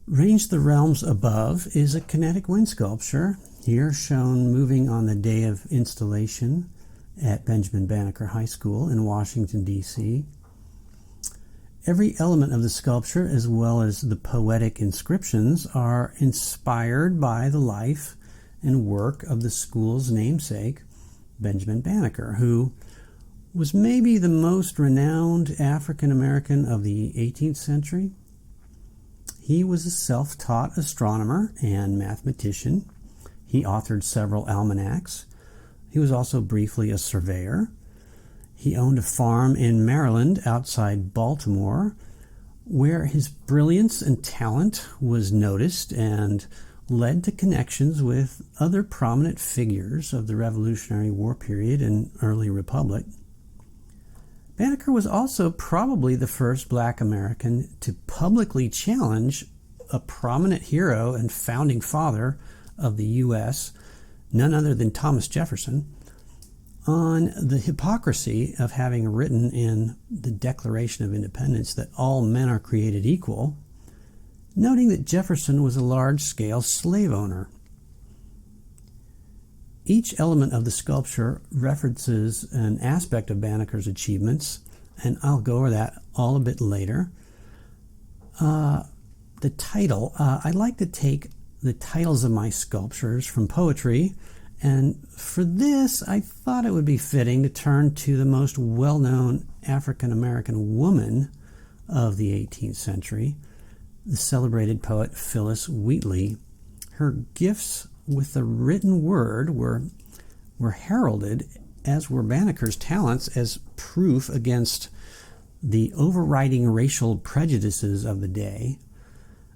Range the realms above is a kinetic wind sculpture, here shown moving on the day of installation at Benjamin Banneker High School in Washington, D.C. Every element of the sculpture, as well as the poetic inscriptions, are inspired by the life and work of the school's namesake, Benjamin Banneker, who was maybe the most renowned African American of the 18th century. He was a self-taught astronomer and mathematician. He authored several almanacs. He was also briefly a surveyor. He owned a farm in Maryland outside Baltimore, where his brilliance and talent was noticed and led to connections with other prominent figures of the Revolutionary War period and early Republic. Banneker was also probably the first Black American to publicly challenge a prominent hero and founding father of the U.S., none other than Thomas Jefferson, on the hypocrisy of having written in the Declaration of Independence that all men are created equal, noting that Jefferson was a large-scale slave owner. Each element of the sculpture references an aspect of Banneker's achievements, and I'll go over that all a bit later. The title, I like to take the titles of my sculptures from poetry, and for this I thought it would be fitting to turn to the most well-known African-American woman of the 18th century, the celebrated poet Phyllis Wheatley. Her gifts with the written word were heralded, as were Banneker's talents, as proof against the overriding racial prejudices of the day.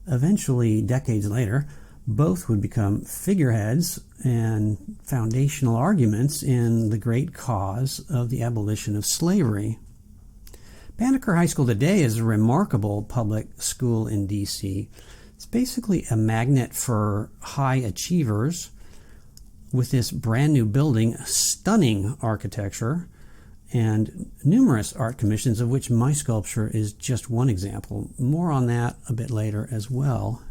Eventually, decades later, both would become figureheads and foundational arguments in the great cause of the abolition of slavery. Banneker High School today is a remarkable public school in D.C. It's basically a magnet for high achievers with this brand new building, stunning architecture, and numerous art commissions, of which my sculpture is just one example. More on that a bit later as well.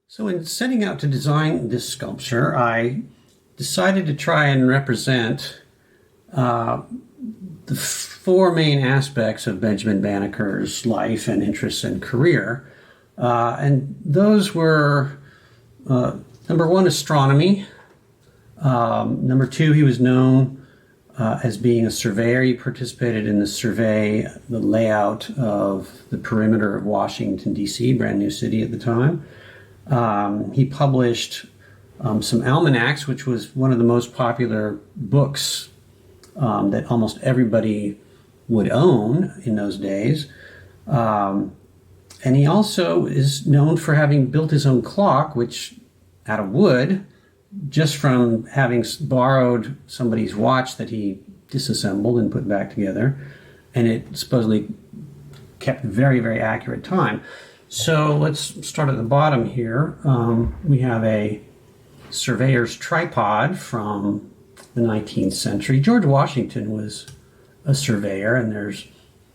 So in setting out to design this sculpture, I decided to try and represent the four main aspects of Benjamin Banneker's life and interests and career. And those were, number one, astronomy. Number two, he was known as being a surveyor. He participated in the layout of the perimeter of Washington, D.C., brand new city at the time. He published some almanacs, which was one of the most popular books that almost everybody would own in those days. And he also is known for having built his own clock, which out of wood, just from having borrowed somebody's watch that he disassembled and put back together. And it supposedly kept very, very accurate time. So let's start at the bottom here. We have a surveyor's tripod from the 19th century. George Washington was a surveyor, and there's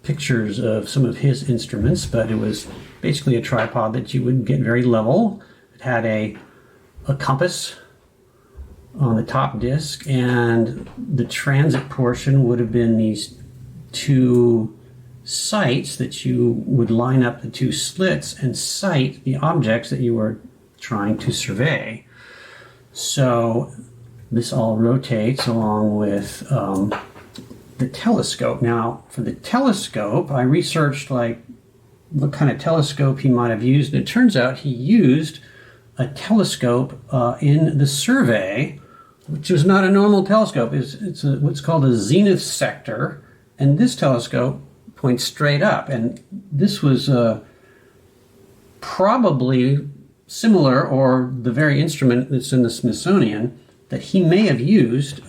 pictures of some of his instruments, but it was basically a tripod that you would get very level. It had a compass on the top disc, and the transit portion would have been these two sights that you would line up the two slits and sight the objects that you were trying to survey. So this all rotates along with the telescope. Now, for the telescope, I researched what kind of telescope he might have used, and it turns out he used a telescope in the survey, which was not a normal telescope. It's what's called a zenith sector, and this telescope points straight up, and this was probably similar, or the very instrument that's in the Smithsonian that he may have used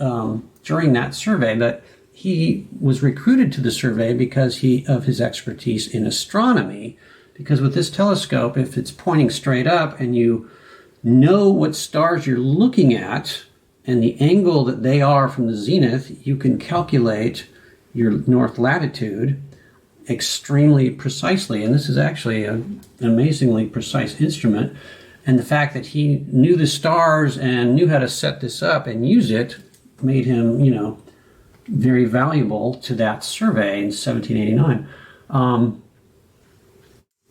during that survey. But he was recruited to the survey because of his expertise in astronomy, because with this telescope, if it's pointing straight up and you know what stars you're looking at and the angle that they are from the zenith, you can calculate your north latitude. extremely precisely, and this is actually an amazingly precise instrument. And the fact that he knew the stars and knew how to set this up and use it made him, very valuable to that survey in 1789.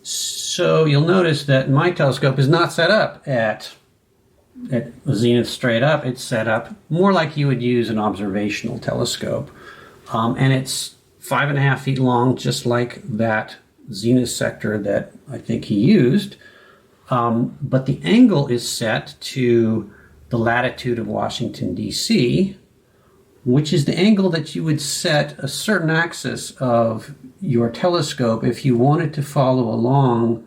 So you'll notice that my telescope is not set up at zenith straight up. It's set up more like you would use an observational telescope. And it's 5.5 feet long, just like that zenith sector that I think he used. But the angle is set to the latitude of Washington, D.C., which is the angle that you would set a certain axis of your telescope if you wanted to follow along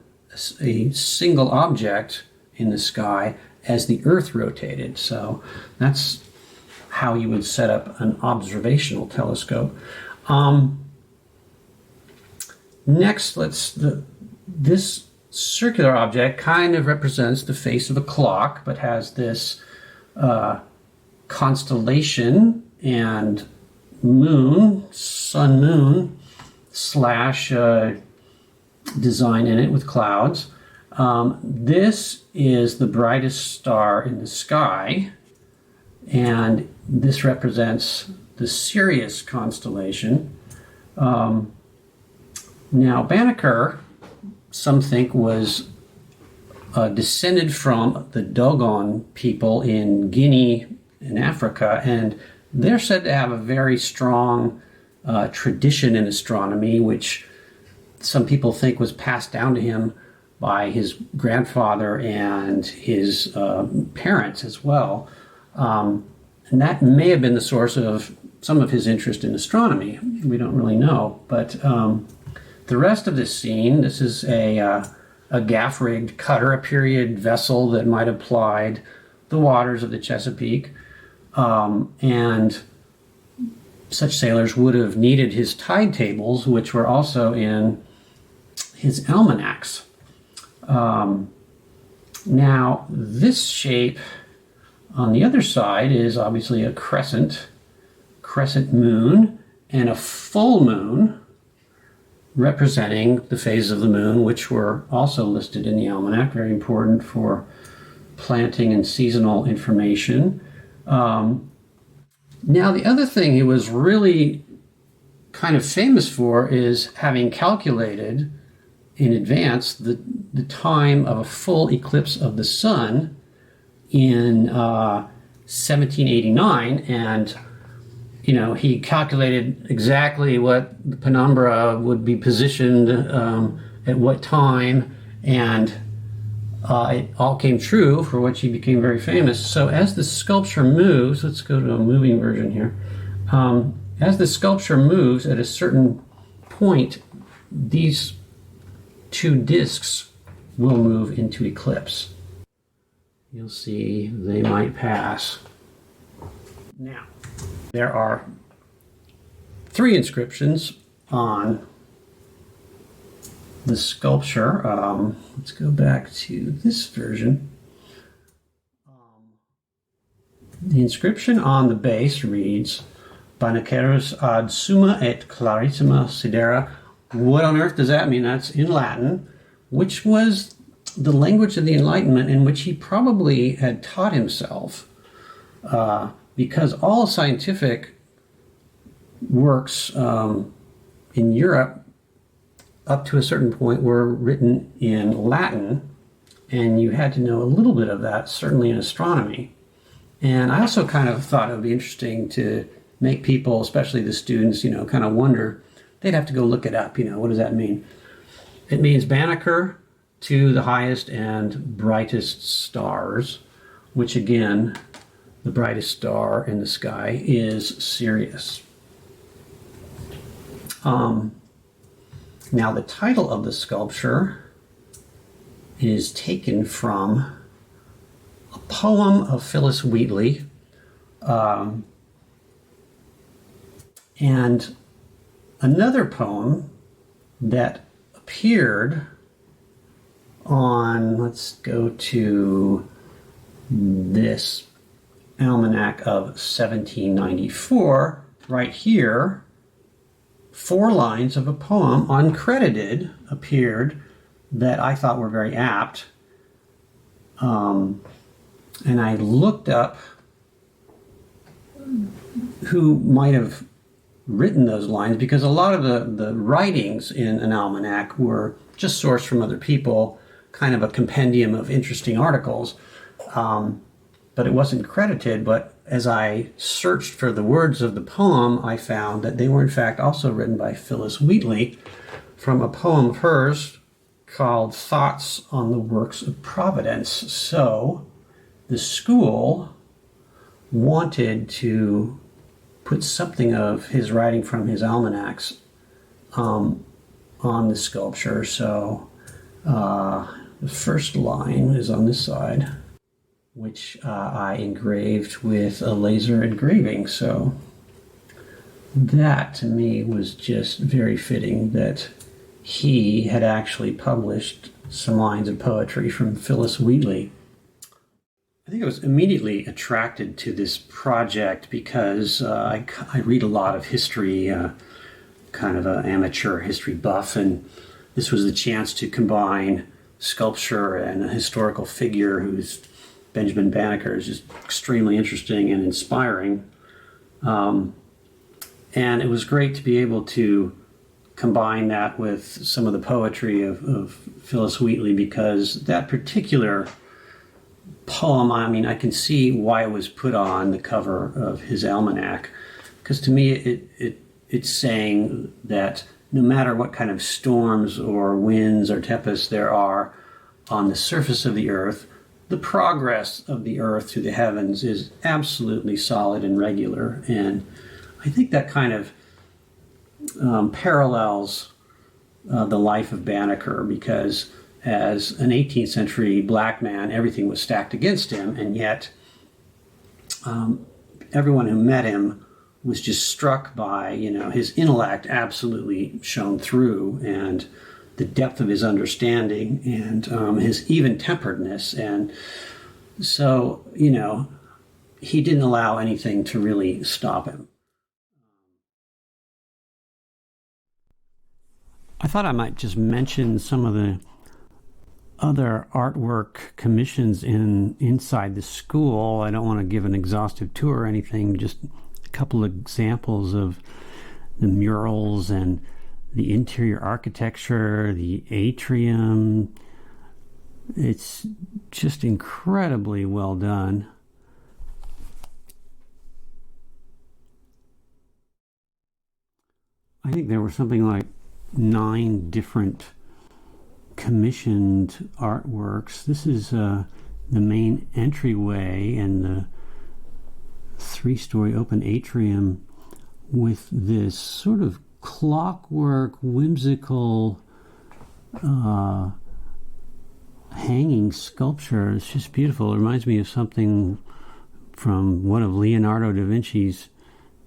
a single object in the sky as the Earth rotated. So that's how you would set up an observational telescope. Next, this circular object kind of represents the face of a clock, but has this constellation and moon, sun moon, slash design in it with clouds. This is the brightest star in the sky, and this represents the Sirius constellation. Now, Banneker, some think, was descended from the Dogon people in Guinea in Africa, and they're said to have a very strong tradition in astronomy, which some people think was passed down to him by his grandfather and his parents as well. And that may have been the source of some of his interest in astronomy. We don't really know. But the rest of this scene, this is a gaff-rigged cutter, a period vessel that might have plied the waters of the Chesapeake. And such sailors would have needed his tide tables, which were also in his almanacs. Now, this shape on the other side is obviously a crescent moon, and a full moon representing the phases of the moon, which were also listed in the almanac, very important for planting and seasonal information. Now, the other thing he was really kind of famous for is having calculated in advance the time of a full eclipse of the sun in 1789, and he calculated exactly what the penumbra would be positioned at what time, and it all came true, for which he became very famous. So as the sculpture moves, let's go to a moving version here. As the sculpture moves at a certain point, these two discs will move into eclipse. You'll see they might pass. Now, there are 3 inscriptions on the sculpture. Let's go back to this version. The inscription on the base reads, Bannekerus ad summa et clarissima sidera. What on earth does that mean? That's in Latin, which was the language of the Enlightenment in which he probably had taught himself, because all scientific works in Europe up to a certain point were written in Latin, and you had to know a little bit of that, certainly in astronomy. And I also kind of thought it would be interesting to make people, especially the students, kind of wonder. They'd have to go look it up, what does that mean? It means Banneker to the highest and brightest stars, which again, the brightest star in the sky is Sirius. Now, the title of the sculpture is taken from a poem of Phyllis Wheatley, and another poem that appeared on, let's go to this almanac of 1794, right here, 4 lines of a poem, uncredited, appeared that I thought were very apt. And I looked up who might have written those lines, because a lot of the writings in an almanac were just sourced from other people, kind of a compendium of interesting articles, but it wasn't credited. But as I searched for the words of the poem, I found that they were in fact also written by Phyllis Wheatley from a poem of hers called Thoughts on the Works of Providence. So the school wanted to put something of his writing from his almanacs on the sculpture. So the first line is on this side, which I engraved with a laser engraving. So that to me was just very fitting that he had actually published some lines of poetry from Phyllis Wheatley. I think I was immediately attracted to this project because I read a lot of history, kind of an amateur history buff, and this was the chance to combine sculpture and a historical figure who's Benjamin Banneker is just extremely interesting and inspiring. And it was great to be able to combine that with some of the poetry of Phyllis Wheatley, because that particular poem, I mean, I can see why it was put on the cover of his almanac, because to me it's saying that no matter what kind of storms or winds or tempests there are on the surface of the earth, the progress of the earth through the heavens is absolutely solid and regular. And I think that kind of parallels the life of Banneker, because as an 18th century black man, everything was stacked against him, and yet everyone who met him was just struck by, his intellect absolutely shone through, and the depth of his understanding, and his even-temperedness. And so, he didn't allow anything to really stop him. I thought I might just mention some of the other artwork commissions inside the school. I don't want to give an exhaustive tour or anything, just a couple of examples of the murals and the interior architecture, the atrium. It's just incredibly well done. I think there were something like 9 different commissioned artworks. This is the main entryway and the 3-story open atrium with this sort of clockwork, whimsical hanging sculpture. It's just beautiful. It reminds me of something from one of Leonardo da Vinci's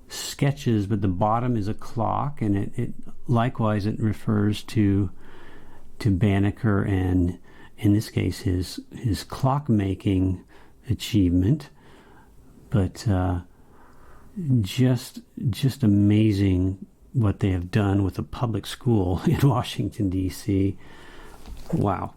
sketches, but the bottom is a clock, and it likewise it refers to Banneker, and in this case his clock-making achievement. But just amazing what they have done with a public school in Washington, D.C. Wow.